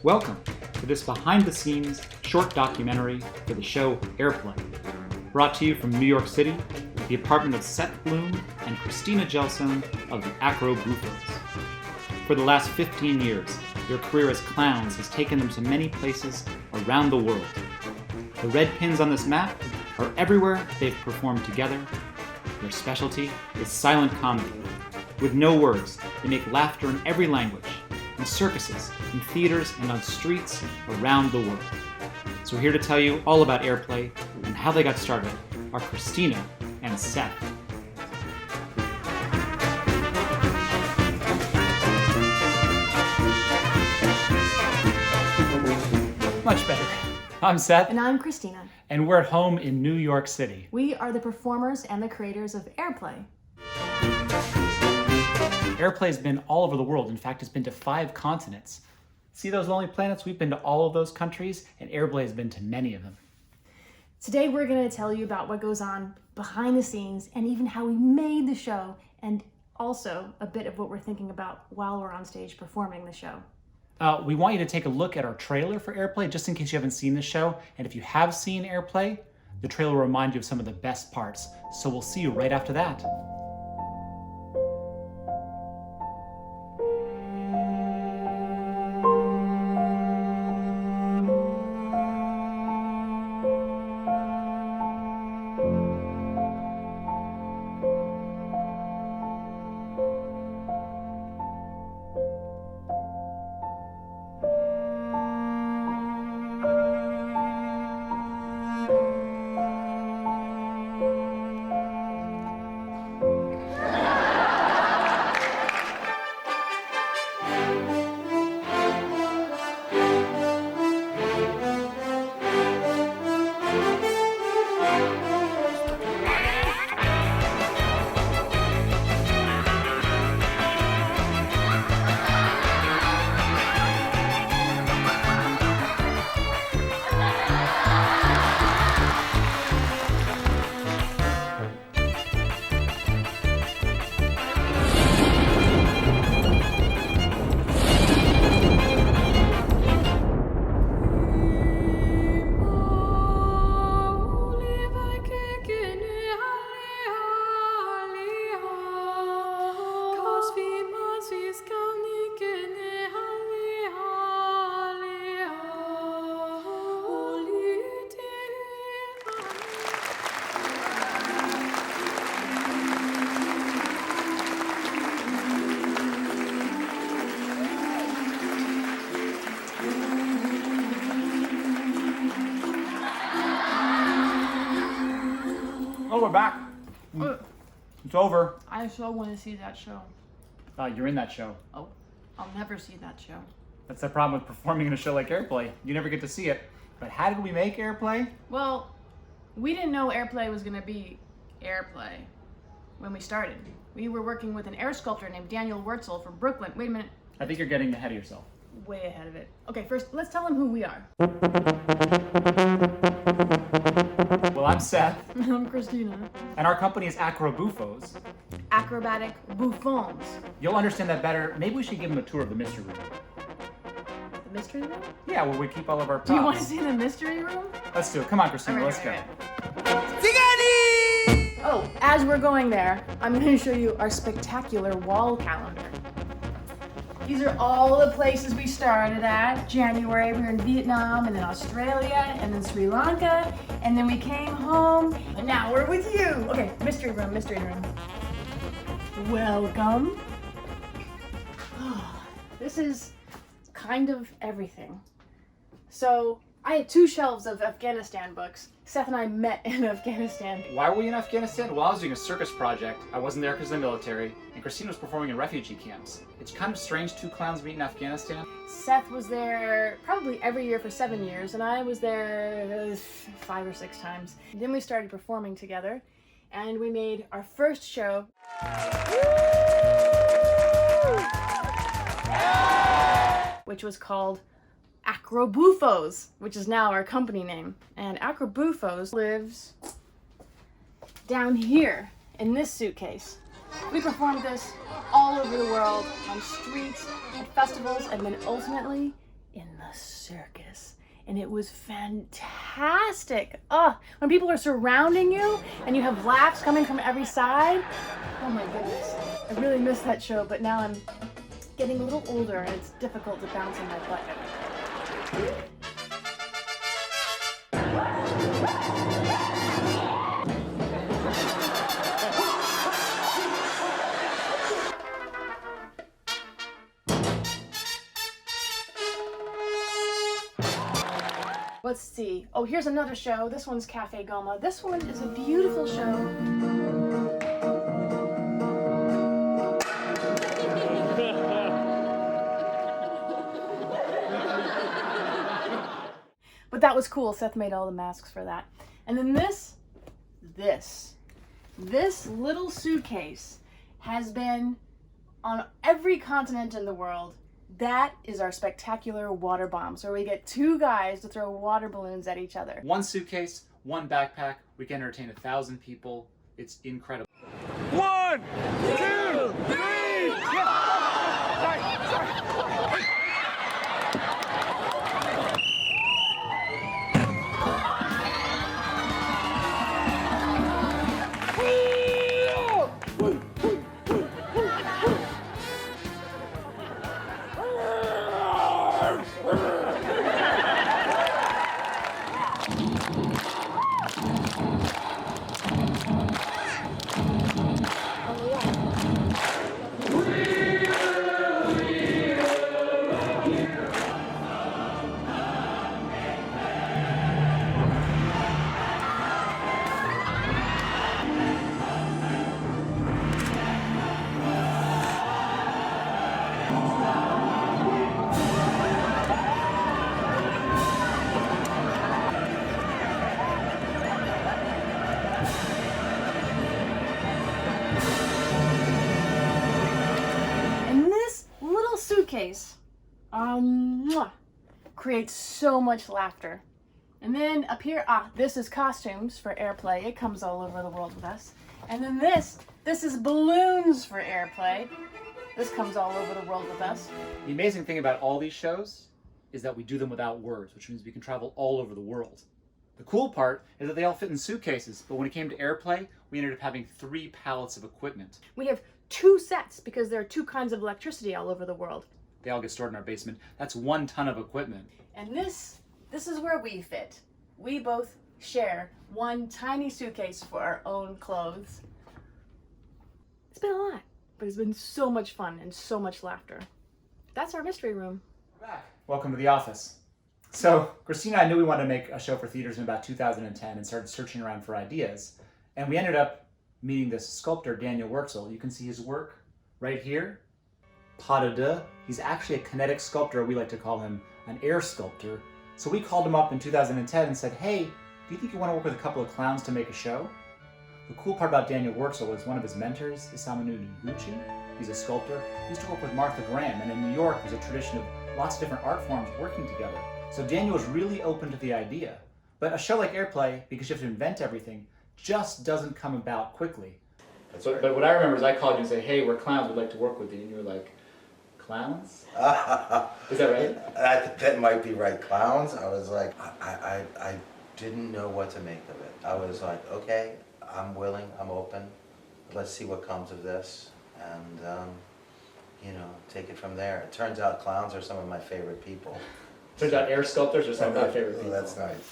Welcome to this behind-the-scenes short documentary for the show Airplay, brought to you from New York City, the apartment of Seth Bloom and Christina Gelsone of the Acrobuffos. For the last 15 years, their career as clowns has taken them to many places around the world. The red pins on this map are everywhere they've performed together. Their specialty is silent comedy. With no words, they make laughter in every language, in circuses, in theaters, and on streets around the world. So here to tell you all about Airplay and how they got started are Christina and Seth. Much better. I'm Seth. And I'm Christina. And we're at home in New York City. We are the performers and the creators of Airplay. Airplay's been all over the world. In fact, it's been to 5 continents. See those lonely planets? We've been to all of those countries, and Airplay has been to many of them. Today we're going to tell you about what goes on behind the scenes and even how we made the show, and also a bit of what we're thinking about while we're on stage performing the show. We want you to take a look at our trailer for Airplay, just in case you haven't seen the show. And if you have seen Airplay, the trailer will remind you of some of the best parts. So we'll see you right after that. Oh, we're back. It's over. I so want to see that show. You're in that show. Oh, I'll never see that show. That's the problem with performing in a show like Airplay. You never get to see it. But how did we make Airplay? Well, we didn't know Airplay was going to be Airplay when we started. We were working with an air sculptor named Daniel Wurtzel from Brooklyn. Wait a minute. I think you're getting ahead of yourself. Way ahead of it. Okay, first, let's tell him who we are. Well, I'm Seth. I'm Christina. And our company is Acrobuffos. Acrobatic bouffons. You'll understand that better. Maybe we should give them a tour of the mystery room. The mystery room? Yeah, where we keep all of our props. Do you want to see the mystery room? Let's do it. Come on, Christina, All right, let's all go. right. Oh, as we're going there, I'm going to show you our spectacular wall calendar. These are all the places we started at. January, we were in Vietnam, and then Australia, and then Sri Lanka, and then we came home, and now we're with you. Okay, mystery room, mystery room. Welcome. This is kind of everything. So, I had 2 shelves of Afghanistan books. Seth and I met in Afghanistan. Why were we in Afghanistan? Well, I was doing a circus project. I wasn't there because of the military, and Christina was performing in refugee camps. It's kind of strange 2 clowns meet in Afghanistan. Seth was there probably every year for 7 years, and I was there 5 or 6 times. Then we started performing together, and we made our first show. Which was called Acrobuffos, which is now our company name. And Acrobuffos lives down here in this suitcase. We performed this all over the world, on streets, at festivals, and then ultimately in the circus. And it was fantastic. Oh, when people are surrounding you and you have laughs coming from every side. Oh my goodness. I really missed that show, but now I'm getting a little older and it's difficult to bounce on my butt every time. Let's see. Oh, here's another show. This one's Cafe Goma. This one is a beautiful show. But that was cool. Seth made all the masks for that. And then this little suitcase has been on every continent in the world. That is our spectacular water bombs, where we get two guys to throw water balloons at each other. One suitcase, one backpack, we can entertain 1,000 people. It's incredible. 1, 2, 3, Suitcase creates so much laughter. And then up here, this is costumes for airplay. It comes all over the world with us. And then this is balloons for airplay. This comes all over the world with us. The amazing thing about all these shows is that we do them without words, which means we can travel all over the world. The cool part is that they all fit in suitcases, but when it came to airplay, we ended up having 3 pallets of equipment. We have 2 sets because there are 2 kinds of electricity all over the world. They all get stored in our basement. That's 1 ton of equipment. And this is where we fit. We both share one tiny suitcase for our own clothes. It's been a lot, but it's been so much fun and so much laughter. That's our mystery room. We're back. Welcome to the office. So, Christina, I knew we wanted to make a show for theaters in about 2010 and started searching around for ideas. And we ended up meeting this sculptor, Daniel Wurtzel. You can see his work right here. Pas de deux. He's actually a kinetic sculptor. We like to call him an air sculptor. So we called him up in 2010 and said, hey, do you think you want to work with a couple of clowns to make a show? The cool part about Daniel Wurtzel is one of his mentors is Isamu Noguchi. He's a sculptor. He used to work with Martha Graham, and in New York there's a tradition of lots of different art forms working together. So Daniel was really open to the idea. But a show like Airplay, because you have to invent everything, just doesn't come about quickly. But what I remember is I called you and said, hey, we're clowns, we'd like to work with you. And you were like, clowns? Is that right? That might be right, clowns. I was like, I didn't know what to make of it. I was like, okay, I'm willing, I'm open. Let's see what comes of this, and take it from there. It turns out clowns are some of my favorite people. Turns out air sculptors are some of my favorite people. That's nice.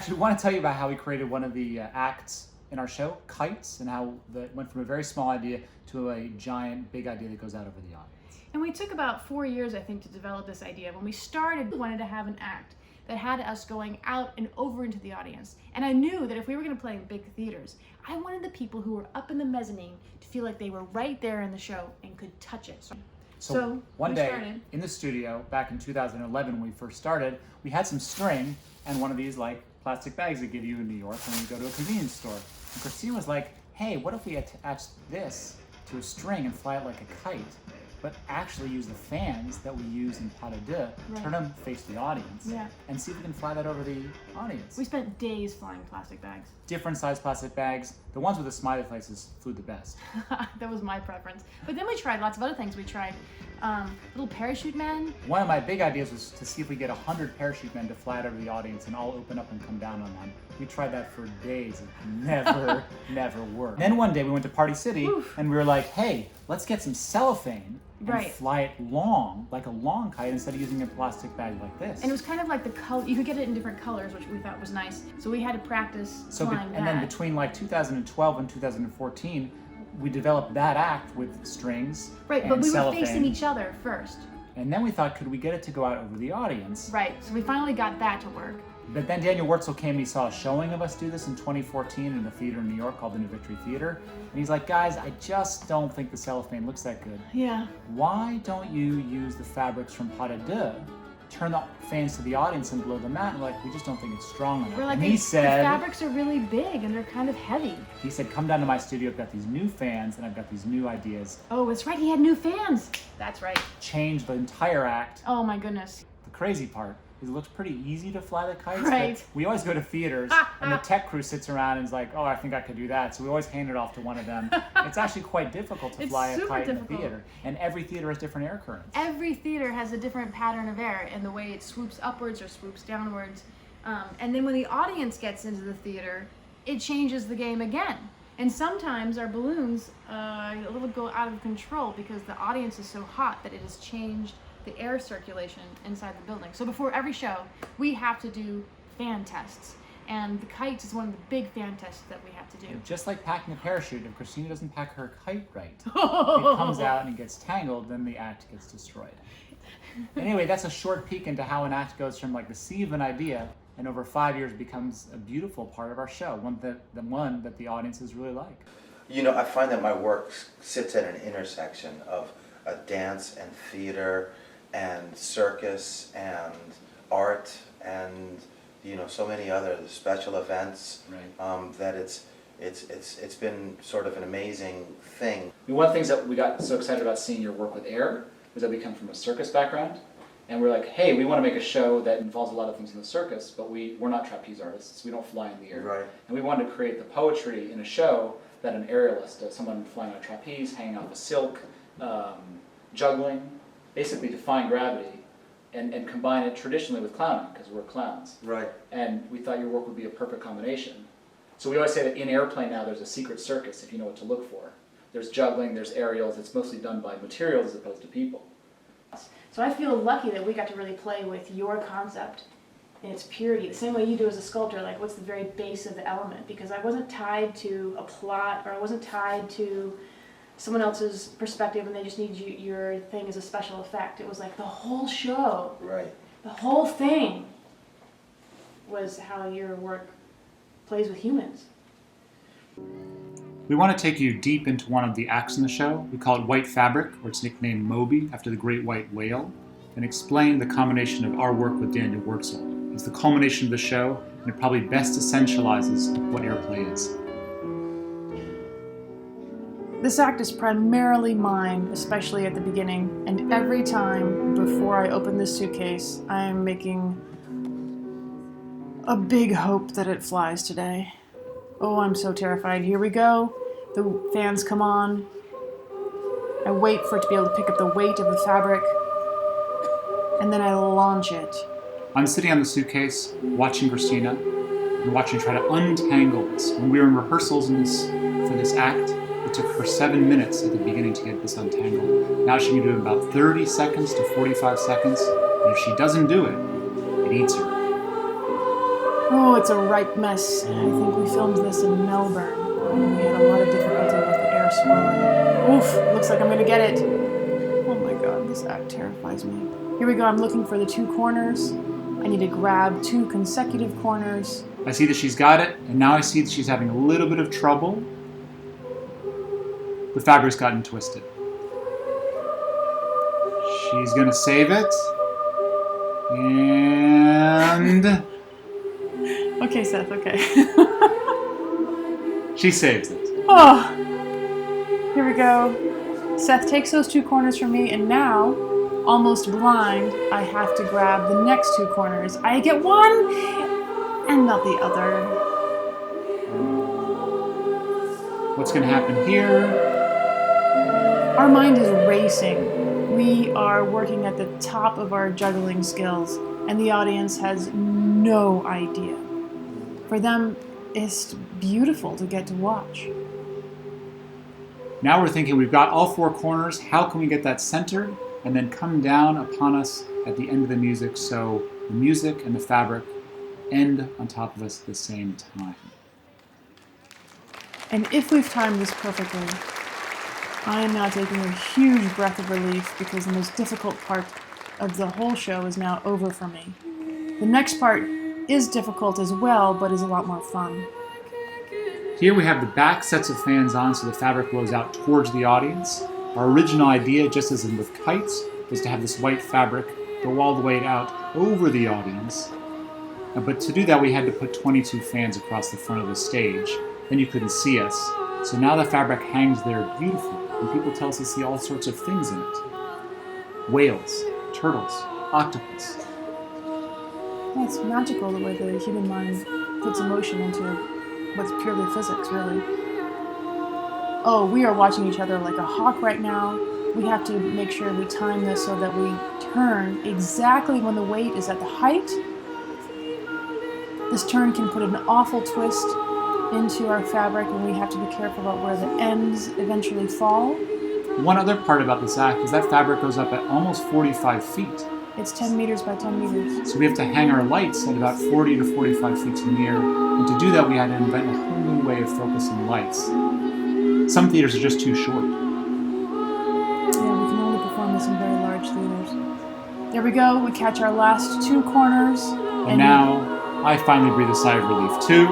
We want to tell you about how we created one of the acts in our show, Kites, and how that went from a very small idea to a giant, big idea that goes out over the audience. And we took about 4 years, I think, to develop this idea. When we started, we wanted to have an act that had us going out and over into the audience. And I knew that if we were going to play in big theaters, I wanted the people who were up in the mezzanine to feel like they were right there in the show and could touch it. So one day in the studio, back in 2011 when we first started, we had some string and one of these like plastic bags they give you in New York when you go to a convenience store. And Christina was like, hey, what if we attach this to a string and fly it like a kite, but actually use the fans that we use in Pas de deux, turn them face the audience, and see if we can fly that over the audience. We spent days flying plastic bags. Different size plastic bags. The ones with the smiley faces flew the best. That was my preference. But then we tried lots of other things. We tried little parachute men. One of my big ideas was to see if we get 100 parachute men to fly out over the audience and all open up and come down on one. We tried that for days. It never worked. Then one day we went to Party City and we were like, hey, let's get some cellophane and fly it long, like a long kite, instead of using a plastic bag like this. And it was kind of like the color, you could get it in different colors, which we thought was nice. So we had to practice flying that. And then between like 2012 and 2014, we developed that act with strings and but we cellophane. were facing each other first. And then we thought, could we get it to go out over the audience? Right, so we finally got that to work. But then Daniel Wurtzel came and he saw a showing of us do this in 2014 in a theater in New York called the New Victory Theater. And he's like, guys, I just don't think the cellophane looks that good. Yeah. Why don't you use the fabrics from Pas de Deux, turn the fans to the audience and blow them out? And we're like, we just don't think it's strong enough. We're like, and he said, the fabrics are really big and they're kind of heavy. He said, come down to my studio, I've got these new fans and I've got these new ideas. Oh, that's right, he had new fans. That's right. Change the entire act. Oh my goodness. The crazy part is it looks pretty easy to fly the kites. Right. But we always go to theaters and the tech crew sits around and is like, oh, I think I could do that. So we always hand it off to one of them. It's actually quite difficult to fly a kite in a theater. And every theater has different air currents. Every theater has a different pattern of air and the way it swoops upwards or swoops downwards. And then when the audience gets into the theater, it changes the game again. And sometimes our balloons a little go out of control because the audience is so hot that it has changed the air circulation inside the building. So before every show, we have to do fan tests. And the kites is one of the big fan tests that we have to do. Just like packing a parachute, if Christina doesn't pack her kite right, it comes out and it gets tangled, then the act gets destroyed. Anyway, that's a short peek into how an act goes from like the seed of an idea and over 5 years becomes a beautiful part of our show, one that the audiences really like. You know, I find that my work sits at an intersection of dance and theater and circus and art and, you know, so many other special events. Right. That it's been sort of an amazing thing. One of the things that we got so excited about seeing your work with air was that we come from a circus background, and we're like, hey, we want to make a show that involves a lot of things in the circus, but we're not trapeze artists. We don't fly in the air. Right. And we wanted to create the poetry in a show that an aerialist does, someone flying on a trapeze, hanging off a silk, juggling, basically defying gravity, and combine it traditionally with clowning, because we're clowns. Right. And we thought your work would be a perfect combination. So we always say that in airplane now there's a secret circus if you know what to look for. There's juggling, there's aerials, it's mostly done by materials as opposed to people. So I feel lucky that we got to really play with your concept in its purity, the same way you do as a sculptor, like what's the very base of the element, because I wasn't tied to a plot, or I wasn't tied to someone else's perspective and they just need your thing as a special effect. It was like the whole show, Right. the whole thing was how your work plays with humans. We want to take you deep into one of the acts in the show. We call it White Fabric, or it's nicknamed Moby, after the great white whale, and explain the combination of our work with Daniel Wurtzel. It's the culmination of the show, and it probably best essentializes what airplay is. This act is primarily mine, especially at the beginning, and every time before I open this suitcase, I am making a big hope that it flies today. Oh, I'm so terrified. Here we go. The fans come on. I wait for it to be able to pick up the weight of the fabric, and then I launch it. I'm sitting on the suitcase, watching Christina, and watching her try to untangle this. When we were in rehearsals for this act, it took her 7 minutes at the beginning to get this untangled. Now she can do it in about 30 seconds to 45 seconds, and if she doesn't do it, it eats her. Oh, it's a ripe mess. I think we filmed this in Melbourne. We had a lot of difficulty with the air swirling. Oof, looks like I'm gonna get it. Oh my god, this act terrifies me. Here we go, I'm looking for the two corners. I need to grab two consecutive corners. I see that she's got it, and now I see that she's having a little bit of trouble. The fabric's gotten twisted. She's gonna save it. And... Okay, Seth, okay. she saves it. Oh, here we go. Seth takes those two corners from me, and now, almost blind, I have to grab the next two corners. I get one! and not the other. What's going to happen here? Our mind is racing. We are working at the top of our juggling skills, and the audience has no idea. For them, it's beautiful to get to watch. Now we're thinking we've got all four corners. How can we get that centered and then come down upon us at the end of the music so the music and the fabric end on top of us at the same time? And if we've timed this perfectly, I am now taking a huge breath of relief because the most difficult part of the whole show is now over for me. The next part is difficult as well, but is a lot more fun. Here we have the back sets of fans on so the fabric blows out towards the audience. Our original idea, just as in with kites, was to have this white fabric go all the way out over the audience. But to do that, we had to put 22 fans across the front of the stage. Then you couldn't see us. So now the fabric hangs there beautifully, and people tell us to see all sorts of things in it. Whales, turtles, octopus. Yeah, it's magical the way the human mind puts emotion into what's purely physics, really. Oh, we are watching each other like a hawk right now. We have to make sure we time this so that we turn exactly when the weight is at the height. This turn can put an awful twist into our fabric, and we have to be careful about where the ends eventually fall. One other part about this act is that fabric goes up at almost 45 feet. It's 10 meters by 10 meters. So we have to hang our lights at about 40 to 45 feet in the air. And to do that, we had to invent a whole new way of focusing lights. Some theaters are just too short. Yeah, we can only perform this in very large theaters. There we go. We catch our last two corners. And now, I finally breathe a sigh of relief too.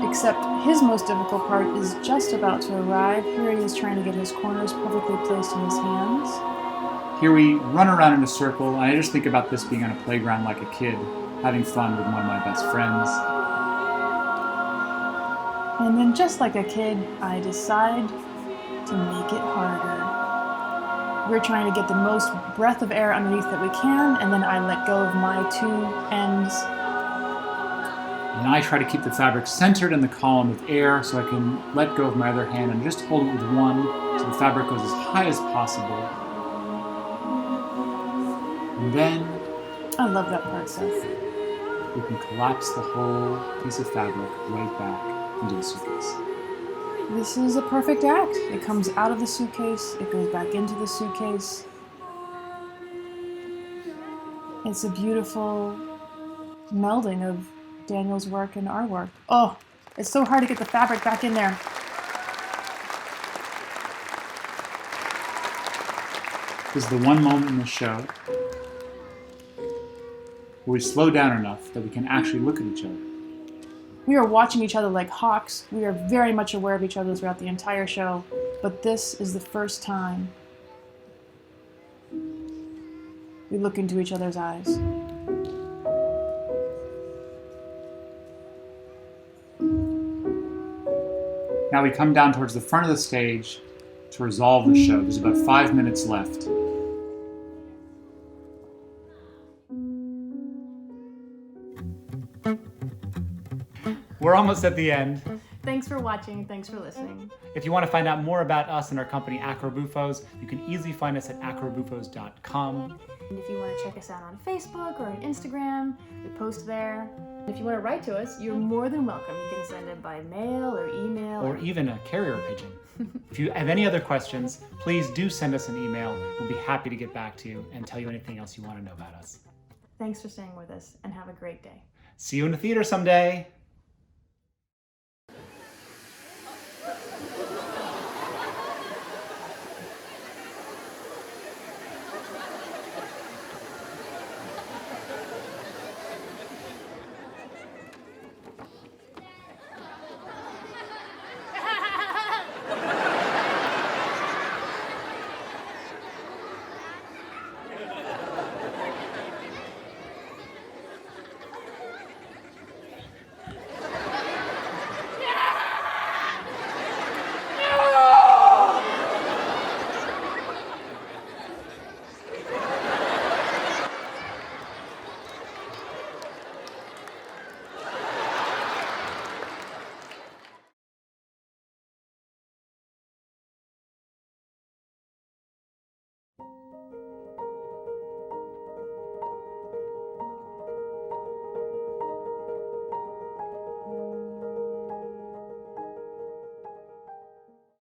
Except his most difficult part is just about to arrive. Here he is trying to get his corners perfectly placed in his hands. Here we run around in a circle, and I just think about this being on a playground like a kid, having fun with one of my best friends. And then just like a kid, I decide to make it harder. We're trying to get the most breath of air underneath that we can, and then I let go of my two ends. And I try to keep the fabric centered in the column with air so I can let go of my other hand and just hold it with one so the fabric goes as high as possible. And then I love that part, Seth. we can collapse the whole piece of fabric right back into the suitcase. This is a perfect act. It comes out of the suitcase, it goes back into the suitcase. It's a beautiful melding of Daniel's work and our work. Oh, it's so hard to get the fabric back in there. This is the one moment in the show where we slow down enough that we can actually look at each other. We are watching each other like hawks. We are very much aware of each other throughout the entire show, but this is the first time we look into each other's eyes. Now we come down towards the front of the stage to resolve the show. There's about 5 minutes left. We're almost at the end. Thanks for watching. Thanks for listening. If you want to find out more about us and our company Acrobuffos, you can easily find us at acrobuffos.com. And if you want to check us out on Facebook or on Instagram, we post there. If you want to write to us, you're more than welcome. You can send it by mail or email. Or even a carrier pigeon. If you have any other questions, please do send us an email. We'll be happy to get back to you and tell you anything else you want to know about us. Thanks for staying with us, and have a great day. See you in the theater someday.